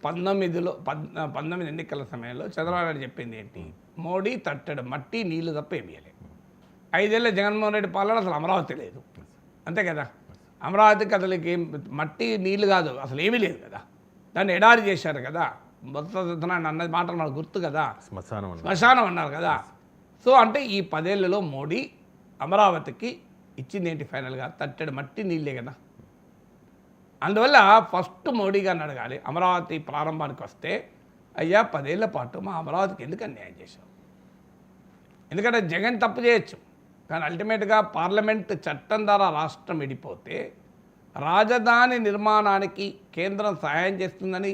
పంతొమ్మిది ఎన్నికల సమయంలో చంద్రబాబు నాయుడు చెప్పింది ఏంటి? మోడీ తట్టడు మట్టి నీళ్లు తప్ప ఏమి ఇవ్వలేదు. 5 ఏళ్ళ జగన్మోహన్ రెడ్డి పాలన అసలు అమరావతి లేదు, అంతే కదా. అమరావతికి అసలు మట్టి నీళ్లు కాదు, అసలు ఏమీ లేదు కదా. దాన్ని ఎడారి చేశారు కదా. మొత్తం అన్నది మాట నాకు గుర్తు కదా, శ్మశానం అన్నారు కదా. సో అంటే ఈ 10 ఏళ్లలో మోడీ అమరావతికి ఇచ్చింది ఏంటి? ఫైనల్గా తట్టడు మట్టి నీళ్ళే కదా. అందువల్ల ఫస్ట్ మోడీ గారిని అడగాలి, అమరావతి ప్రారంభానికి వస్తే అయ్యా 10 ఏళ్ల పాటు మా అమరావతికి ఎందుకు అన్యాయం చేశావు? ఎందుకంటే జగన్ తప్పు చేయొచ్చు, కానీ అల్టిమేట్గా పార్లమెంట్ చట్టం ద్వారా రాష్ట్రం విడిపోతే రాజధాని నిర్మాణానికి కేంద్రం సహాయం చేస్తుందని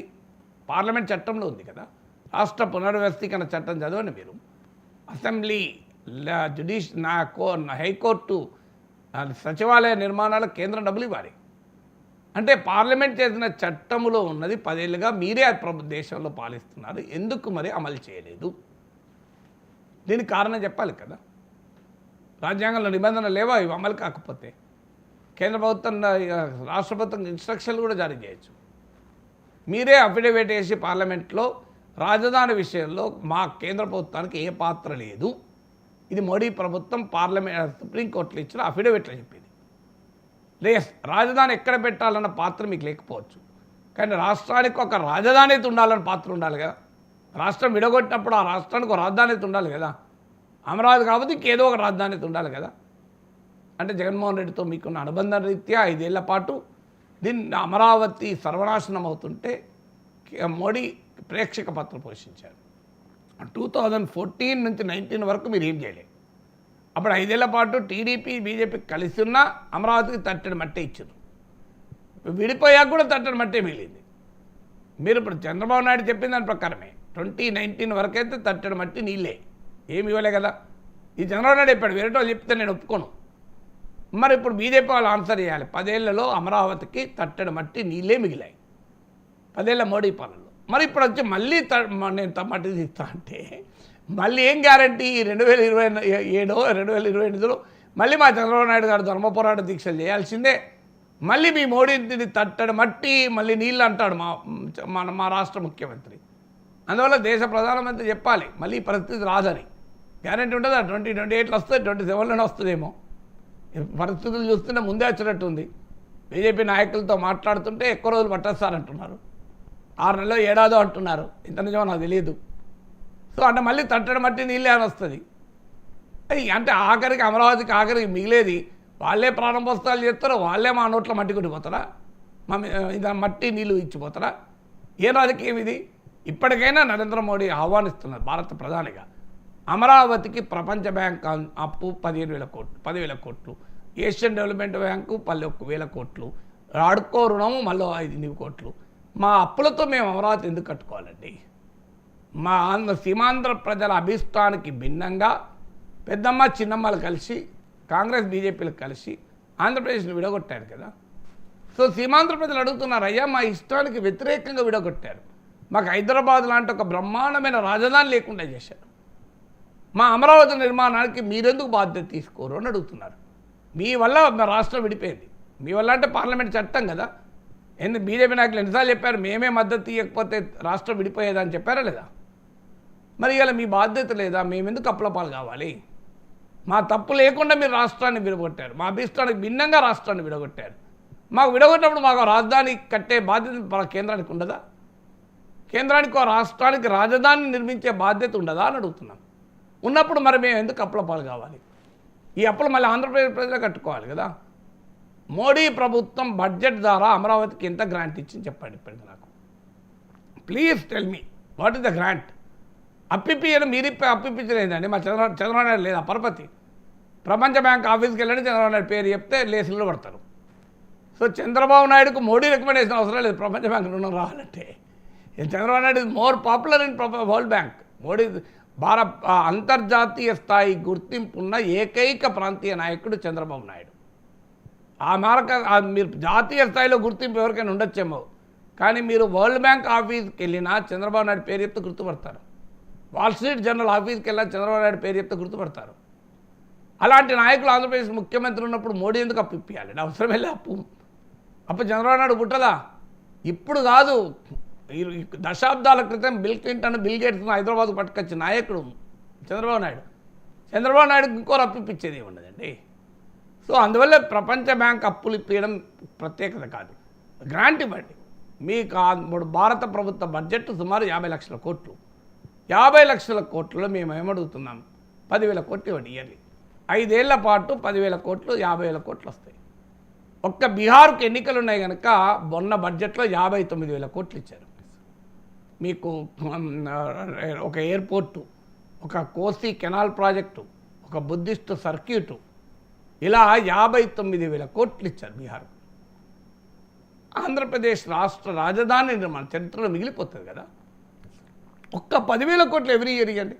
పార్లమెంట్ చట్టంలో ఉంది కదా. రాష్ట్ర పునర్వ్యవస్థీకరణ చట్టం చదవండి మీరు. అసెంబ్లీ, హైకోర్టు, సచివాలయ నిర్మాణాలకు కేంద్రం డబ్బులు ఇవ్వాలి. అంటే పార్లమెంట్ చేసిన చట్టంలో ఉన్నది 10 ఏళ్ళుగా మీరే దేశంలో పాలిస్తున్నారు, ఎందుకు మరి అమలు చేయలేదు? దీనికి కారణం చెప్పాలి కదా. రాజ్యాంగంలో నిబంధనలు లేవా ఇవి అమలు కాకపోతే? కేంద్ర ప్రభుత్వం, రాష్ట్ర ప్రభుత్వం ఇన్స్ట్రక్షన్లు కూడా జారీ చేయొచ్చు. మీరే అఫిడవిట్ వేసి పార్లమెంట్లో రాజధాని విషయంలో మా కేంద్ర ప్రభుత్వానికి ఏ పాత్ర లేదు, ఇది మోడీ ప్రభుత్వం సుప్రీంకోర్టులో ఇచ్చిన అఫిడవిట్లో చెప్పింది. రాజధాని ఎక్కడ పెట్టాలన్న పాత్ర మీకు లేకపోవచ్చు, కానీ రాష్ట్రానికి ఒక రాజధాని ఉండాలన్న పాత్ర ఉండాలి కదా. రాష్ట్రం విడగొట్టినప్పుడు ఆ రాష్ట్రానికి ఒక రాజధాని ఉండాలి కదా. అమరావతి కాబట్టి ఇంకేదో ఒక రాజధాని ఉండాలి కదా. అంటే జగన్మోహన్ రెడ్డితో మీకున్న అనుబంధం రీత్యా 5 ఏళ్ల పాటు దీన్ని అమరావతి సర్వనాశనం అవుతుంటే మోడీ ప్రేక్షక పాత్ర పోషించారు. 2014 నుంచి 19 వరకు మీరు ఏం చేయలేదు. అప్పుడు 5 ఏళ్ల పాటు టీడీపీ బీజేపీ కలిసి ఉన్న అమరావతికి తట్టడి మట్టే ఇచ్చారు. విడిపోయాక కూడా తట్టడి మట్టే మిగిలింది. మీరు ఇప్పుడు చంద్రబాబు నాయుడు చెప్పిన దాని ప్రకారమే 2019 వరకు అయితే తట్టడి మట్టి నీళ్ళే, ఏమి ఇవ్వలే కదా. ఈ చంద్రబాబు నాయుడు చెప్పాడు, వేరే వాళ్ళు చెప్తే నేను ఒప్పుకోను. మరి ఇప్పుడు బీజేపీ వాళ్ళు ఆన్సర్ చేయాలి. 10 ఏళ్లలో అమరావతికి తట్టడి మట్టి నీళ్ళే మిగిలాయి 10 ఏళ్ల మోడీ పాలనలో. మరి ఇప్పుడు వచ్చి మళ్ళీ నేను మట్టి తీస్తా అంటే మళ్ళీ ఏం గ్యారంటీ? 2027 2028లో మళ్ళీ మా చంద్రబాబు నాయుడు గారు ధర్మ పోరాట దీక్షలు చేయాల్సిందే. మళ్ళీ మీ మోడీని తట్టడి మట్టి మళ్ళీ నీళ్ళు అంటాడు మా రాష్ట్ర ముఖ్యమంత్రి. అందువల్ల దేశ ప్రధానమంత్రి చెప్పాలి మళ్ళీ ఈ పరిస్థితి రాదని. గ్యారంటీ ఉంటుందా? 2028లో వస్తుంది, 27లోనే వస్తుందేమో. పరిస్థితులు చూస్తుంటే ముందే వచ్చినట్టుంది. బీజేపీ నాయకులతో మాట్లాడుతుంటే ఎక్కువ రోజులు పట్టేస్తారంటున్నారు, 6 నెలలో ఏడాదో అంటున్నారు. ఇంత నిజమో నాకు తెలియదు. సో అంటే మళ్ళీ తట్టడి మట్టి నీళ్ళే అని వస్తుంది. అంటే ఆఖరికి అమరావతికి ఆఖరికి మిగిలేది వాళ్ళే ప్రారంభోత్సవాలు చేస్తారో, వాళ్ళే మా నోట్లో మట్టి కొట్టిపోతారా, ఇది మట్టి నీళ్ళు ఇచ్చిపోతారా? ఏ రాజకీయం ఇది? ఇప్పటికైనా నరేంద్ర మోడీ ఆహ్వానిస్తున్నారు భారత ప్రధానిగా, అమరావతికి ప్రపంచ బ్యాంక్ అప్పు 10,000 కోట్లు, ఏషియన్ డెవలప్మెంట్ బ్యాంకు 10,000 కోట్లు, అడుక్కో రుణము మళ్ళీ 5,000 కోట్లు. మా అప్పులతో మేము అమరావతి ఎందుకు కట్టుకోవాలండి? మా సీమాంధ్ర ప్రజల అభిష్టానికి భిన్నంగా పెద్దమ్మ చిన్నమ్మలు కలిసి కాంగ్రెస్ బీజేపీలకు కలిసి ఆంధ్రప్రదేశ్ని విడగొట్టారు కదా. సో సీమాంధ్ర ప్రజలు అడుగుతున్నారు, అయ్యా మా ఇష్టానికి వ్యతిరేకంగా విడగొట్టారు, మాకు హైదరాబాద్ లాంటి ఒక బ్రహ్మాండమైన రాజధాని లేకుండా చేశారు, మా అమరావతి నిర్మాణానికి మీరెందుకు బాధ్యత తీసుకోరు అని అడుగుతున్నారు. మీ వల్ల మా రాష్ట్రం విడిపోయింది, మీ వల్ల అంటే పార్లమెంట్ చట్టం కదా. ఎందుకు బీజేపీ నాయకులు ఎన్నిసార్లు చెప్పారు మేమే మద్దతు ఇవ్వకపోతే రాష్ట్రం విడిపోయేదని చెప్పారా లేదా? మరి ఇలా మీ బాధ్యత లేదా? మేమెందుకు అప్పులపాలు కావాలి? మా తప్పు లేకుండా మీరు రాష్ట్రాన్ని విడగొట్టారు, మా అభిష్టానికి భిన్నంగా రాష్ట్రాన్ని విడగొట్టారు. మాకు విడగొట్టినప్పుడు మాకు రాజధాని కట్టే బాధ్యత మన కేంద్రానికి ఉండదా? కేంద్రానికి రాష్ట్రానికి రాజధాని నిర్మించే బాధ్యత ఉండదా అని అడుగుతున్నాం. ఉన్నప్పుడు మరి మేము ఎందుకు అప్పులపాలు కావాలి? ఈ అప్పులు మళ్ళీ ఆంధ్రప్రదేశ్ ప్రజలే కట్టుకోవాలి కదా. మోడీ ప్రభుత్వం బడ్జెట్ ద్వారా అమరావతికి ఎంత గ్రాంట్ ఇచ్చింది చెప్పండి ఇప్పటికి నాకు. Please tell me what is the grant? అప్పిప్పియని మీరు అప్పిప్పించలేదండి. మా చంద్రబాబు నాయుడు లేదా పరపతి? ప్రపంచ బ్యాంక్ ఆఫీస్కి వెళ్ళండి, చంద్రబాబు నాయుడు పేరు చెప్తే లేసులు పడతారు. సో చంద్రబాబు నాయుడుకు మోడీ రికమెండేషన్ అవసరం లేదు ప్రపంచ బ్యాంక్ రుణం రావాలంటే. Chandrababu Naidu is more popular in world bank. Modi అంతర్జాతీయ స్థాయి గుర్తింపు ఉన్న ఏకైక ప్రాంతీయ నాయకుడు చంద్రబాబు నాయుడు. ఆ మేరకు మీరు జాతీయ స్థాయిలో గుర్తింపు ఎవరికైనా ఉండొచ్చేమో, కానీ మీరు వరల్డ్ బ్యాంక్ ఆఫీస్కి వెళ్ళినా చంద్రబాబు నాయుడు పేరు చెప్తే గుర్తుపడతారు. వాల్ స్ట్రీట్ జర్నల్ ఆఫీస్కి వెళ్ళినా చంద్రబాబు నాయుడు పేరు చెప్తే గుర్తుపడతారు. అలాంటి నాయకులు ఆంధ్రప్రదేశ్ ముఖ్యమంత్రి ఉన్నప్పుడు మోడీ ఎందుకు అప్పు ఇప్పించాలి? అవసరం వెళ్ళే అప్పు చంద్రబాబు నాయుడు పుట్టదా? ఇప్పుడు కాదు, దశాబ్దాల క్రితం బిల్ క్లింటన్ బిల్ గేట్స్ను హైదరాబాద్ పట్టుకొచ్చిన నాయకుడు చంద్రబాబు నాయుడు. చంద్రబాబు నాయుడుకి ఇంకో అప్పిచ్చేది ఏముండదండి. సో అందువల్ల ప్రపంచ బ్యాంక్ అప్పులు ఇప్పించడం ప్రత్యేకత కాదు, గ్రాంట్ ఇవ్వండి. మీకు ఇప్పుడు భారత ప్రభుత్వ బడ్జెట్ సుమారు 50 లక్షల కోట్లు. 50 లక్షల కోట్లలో మేము ఏమడుగుతున్నాం, 10,000 కోట్లు ఇవ్వండి ఇయర్లీ. 5 ఏళ్ల పాటు 10,000 కోట్లు, 50,000 కోట్లు వస్తాయి. ఒక్క బీహార్కు ఎన్నికలు ఉన్నాయి కనుక మొన్న బడ్జెట్లో 59,000 కోట్లు ఇచ్చారు. మీకు ఒక ఎయిర్పోర్టు, ఒక కోసి కెనాల్ ప్రాజెక్టు, ఒక బుద్ధిస్ట్ సర్క్యూటు, ఇలా 59,000 కోట్లు ఇచ్చారు బీహార్. ఆంధ్రప్రదేశ్ రాష్ట్ర రాజధాని నిర్మాణ చరిత్రలో మిగిలిపోతుంది కదా. ఒక్క 10,000 కోట్లు ఎవ్రీ ఇయర్ ఇవ్వండి.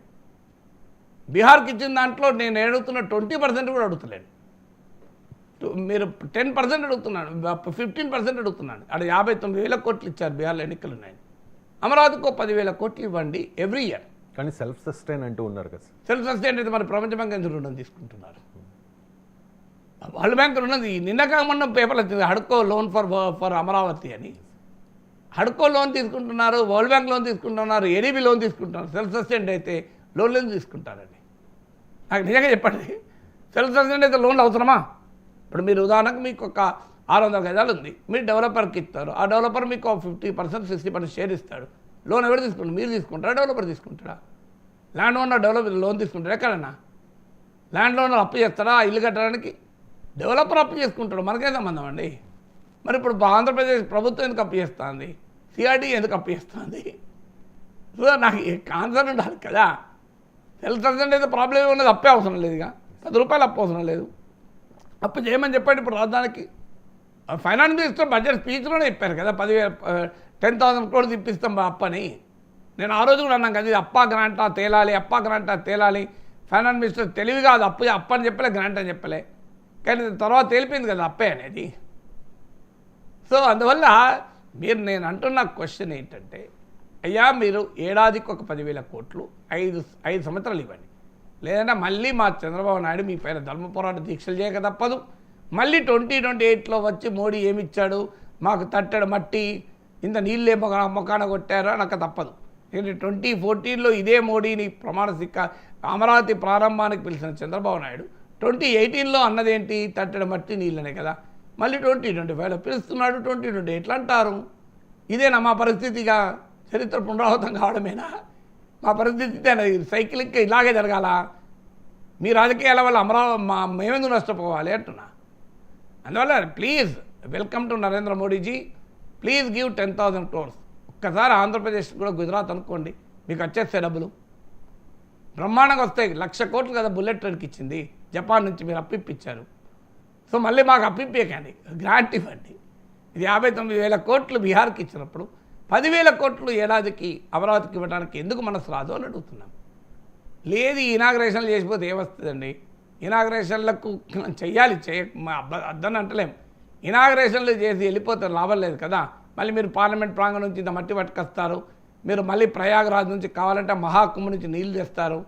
బీహార్కి ఇచ్చిన దాంట్లో నేను అడుగుతున్న 20% కూడా అడుగుతలేను. మీరు 10% అడుగుతున్నాను, 15% అడుగుతున్నాను. అక్కడ 59,000 కోట్లు ఇచ్చారు బీహార్లో ఎన్నికలు ఉన్నాయి. అమరావతికి 10,000 కోట్లు ఇవ్వండి ఎవ్రీ ఇయర్. కానీ సెల్ఫ్ సస్టైన్ అంటూ ఉన్నారు కదా. సెల్ఫ్ సస్టైన్ అయితే మరి ప్రపంచ బ్యాంక్ ఎందుకు రుణం తీసుకుంటున్నారు? వరల్డ్ బ్యాంక్ ఉన్నది. నిన్న కాకుండా పేపర్లు వచ్చింది హడ్కో లోన్ ఫర్ అమరావతి అని. హడ్కో లోన్ తీసుకుంటున్నారు, వరల్డ్ బ్యాంక్ లోన్ తీసుకుంటున్నారు, ఏడీబీ లోన్ తీసుకుంటున్నారు. సెల్ఫ్ సస్టైన్ అయితే లోన్లు తీసుకుంటారండి. నాకు నిజంగా చెప్పండి, సెల్ఫ్ సస్టైన్ అయితే లోన్లు అవసరమా? ఇప్పుడు మీరు ఉదాహరణకు మీకు ఒక 600 గజాలు ఉంది, మీరు డెవలపర్కి ఇస్తారు. ఆ డెవలపర్ మీకు 50%, 60% షేర్ ఇస్తాడు. లోన్ ఎవరు తీసుకుంటారు? మీరు తీసుకుంటారా, డెవలపర్ తీసుకుంటాడా? ల్యాండ్ ఓనర్ డెవలపర్ లోన్ తీసుకుంటాడు ఎక్కడన్నా? ల్యాండ్ ఓనర్ అప్పు చేస్తాడా ఇల్లు కట్టడానికి? డెవలపర్ అప్పు చేసుకుంటాడు, మనకే సంబంధం అండి. మరి ఇప్పుడు ఆంధ్రప్రదేశ్ ప్రభుత్వం ఎందుకు అప్పు చేస్తుంది? సిఆర్డీ ఎందుకు అప్పు చేస్తుంది? సో నాకు కాన్సర్న్ ఉండాలి కదా. సెల్ఫ్ సస్టైన్ అయితే ప్రాబ్లం ఉన్నది, అప్పే అవసరం లేదుగా. 10 రూపాయలు అప్పు అవసరం లేదు. అప్పు చేయమని చెప్పండి. ఇప్పుడు రాజధానికి ఫైనాన్స్ మినిస్టర్ బడ్జెట్ స్పీచ్లోనే చెప్పారు కదా, 10,000 కోట్లు ఇప్పిస్తాం అప్పని. నేను ఆ రోజు కూడా అన్నాను కదా, అప్పా గ్రాంటా తేలాలి, అప్పా గ్రాంటా తేలాలి. ఫైనాన్స్ మినిస్టర్ తెలివిగా అది అప్పు అని చెప్పలే, గ్రాంట్ అని చెప్పలే. కానీ తర్వాత తేలిపోయింది కదా అప్పే అనేది. సో అందువల్ల నేను అంటున్న క్వశ్చన్ ఏంటంటే, అయ్యా మీరు ఏడాదికి ఒక 10,000 కోట్లు 5 సంవత్సరాలు ఇవ్వండి. లేదంటే మళ్ళీ మా చంద్రబాబు నాయుడు మీ పైన ధర్మ పోరాట దీక్షలు చేయక తప్పదు. మళ్ళీ 2028లో వచ్చి మోడీ ఏమిచ్చాడు, మాకు తట్టెడు మట్టి, ఇంత నీళ్ళే మొకాన కొట్టారు అనక తప్పదు. 2014లో ఇదే మోడీని ప్రమాణ అమరావతి ప్రారంభానికి పిలిచిన చంద్రబాబు నాయుడు 2018లో అన్నదేంటి, తట్టెడు మట్టి నీళ్ళనే కదా. మళ్ళీ 2025లో పిలుస్తున్నాడు, 2028 అంటారు. ఇదేనా మా పరిస్థితిగా? చరిత్ర పునరావృతం కావడమేనా మా పరిస్థితి? సైక్లిక్ ఇలాగే జరగాల? మీ రాజకీయాల వల్ల మేమెందుకు నష్టపోవాలి అంటున్నా. అందువల్ల please welcome to Narendra Modiji, please give 10,000 crores. ఒక్కసారి ఆంధ్రప్రదేశ్ కూడా గుజరాత్ అనుకోండి, మీకు వచ్చేస్తాయి డబ్బులు, బ్రహ్మాండంగా వస్తాయి. 1,00,000 కోట్లు కదా బుల్లెట్ ట్రైన్కి ఇచ్చింది, జపాన్ నుంచి మీరు అప్పిప్పించారు. సో మళ్ళీ మాకు అప్పిప్పేకండి, గ్రాంట్ ఇవ్వండి. ఇది 59,000 కోట్లు బీహార్కి ఇచ్చినప్పుడు 10,000 కోట్లు ఏడాదికి అమరావతికి ఇవ్వడానికి ఎందుకు మనసు రాదు అని అడుగుతున్నాం. లేదు ఇనాగ్రేషన్లు చేసిపోతే ఏమొస్తుందండి? ఇనాగ్రేషన్లకు చెయ్యాలి, అద్దని అంటలేం. ఇనాగ్రేషన్లు చేసి వెళ్ళిపోతే లాభం లేదు కదా. మళ్ళీ మీరు పార్లమెంట్ ప్రాంగణం నుంచి ఇంత మట్టి పట్టుకొస్తారు, మీరు మళ్ళీ ప్రయాగరాజ్ నుంచి కావాలంటే మహాకుంభ నుంచి నీళ్ళు తెస్తారు.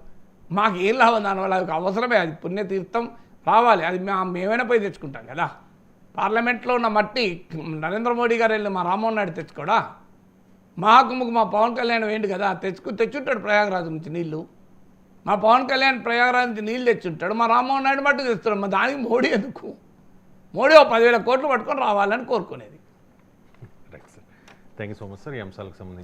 మాకు ఏం లాభం దానివల్ల? అది అవసరమే, అది పుణ్యతీర్థం రావాలి, అది మేమైనా పోయి తెచ్చుకుంటాం కదా. పార్లమెంట్లో ఉన్న మట్టి నరేంద్ర మోడీ గారు వెళ్ళి మా రామ్మోహన్ నాయుడు తెచ్చుకోడా? మహాకుంభకు మా పవన్ కళ్యాణ్ వేయండి కదా, తెచ్చుంటాడు ప్రయాగరాజు నుంచి నీళ్ళు. మా పవన్ కళ్యాణ్ ప్రయాగరాజు నుంచి నీళ్ళు తెచ్చుంటాడు, మా రామ్మోహన్ నాయుడు మట్టి తెస్తున్నాడు. మా దానికి మోడీ ఎందుకు? మోడీ 10,000 కోట్లు పట్టుకొని రావాలని కోరుకునేది. Right sir, thank you so much sir. ఈ అంశాలకు సంబంధించి